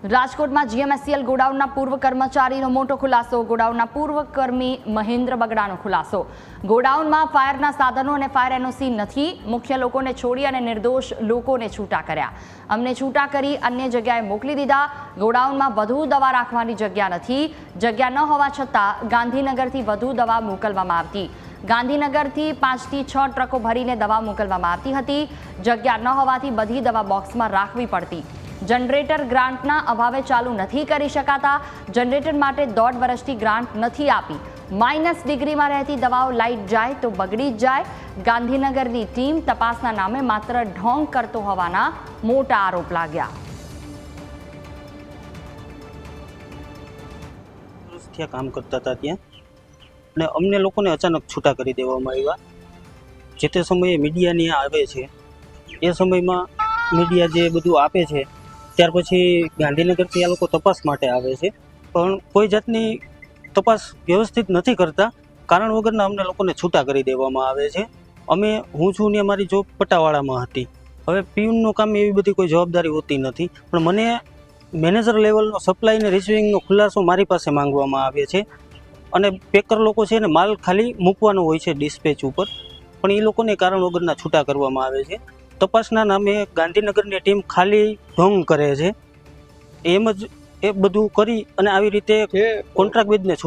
રાજકોટમાં જીએમએસસીએલ ગોડાઉનના પૂર્વ કર્મચારીનો મોટો ખુલાસો. ગોડાઉનના પૂર્વ કર્મી મહેન્દ્ર બગડાનો ખુલાસો. ગોડાઉનમાં ફાયરના સાધનો અને ફાયર એનઓસી નથી. મુખ્ય લોકોને છોડી અને નિર્દોષ લોકોને છૂટા કર્યા. અમને છૂટા કરી અન્ય જગ્યાએ મોકલી દીધા. ગોડાઉનમાં વધુ દવા રાખવાની જગ્યા નથી. જગ્યા ન હોવા છતાં ગાંધીનગરથી વધુ દવા મોકલવામાં આવતી. ગાંધીનગરથી 5 થી 6 ટ્રકો ભરીને દવા મોકલવામાં આવતી હતી. જગ્યા ન હોવાથી બધી દવા બોક્સમાં રાખવી પડતી. જનરેટર ગ્રાન્ટના અભાવે ચાલુ નથી કરી શકાતા. જનરેટર માટે 1.5 વર્ષથી ગ્રાન્ટ નથી આપી. માઇનસ ડિગ્રીમાં રહેતી દવાઓ લાઇટ જાય તો બગડી જ જાય. ગાંધીનગરની ટીમ તપાસના નામે માત્ર ઢોંગ કરતો હોવાના મોટા આરોપ લાગ્યા. કામ કરતા હતા ત્યાં અને અમને લોકોને અચાનક છૂટા કરી દેવામાં આવ્યા. જે તે સમયે મીડિયાની આવે છે એ સમયમાં મીડિયા જે બધું આપે છે ત્યાર પછી ગાંધીનગરથી આ લોકો તપાસ માટે આવે છે, પણ કોઈ જાતની તપાસ વ્યવસ્થિત નથી કરતા. કારણ વગરના અમને લોકોને છૂટા કરી દેવામાં આવે છે. હું છું ને મારી જોબ પટાવાળામાં હતી. હવે પીયુનનું કામ એવી બધી કોઈ જવાબદારી હોતી નથી, પણ મને મેનેજર લેવલનો સપ્લાય ને રિસીવિંગનો ખુલાસો મારી પાસે માંગવામાં આવે છે. અને પેકર લોકો છે ને માલ ખાલી મૂકવાનો હોય છે ડિસ્પેચ ઉપર, પણ એ લોકોને કારણ વગરના છૂટા કરવામાં આવે છે. તપાસના નામે ગાંધીનગરની ટીમ ખાલી ઢોંગ કરે છે. એમ જ એ બધું કરી અને આવી રીતે કોન્ટ્રાક્ટ બેઝને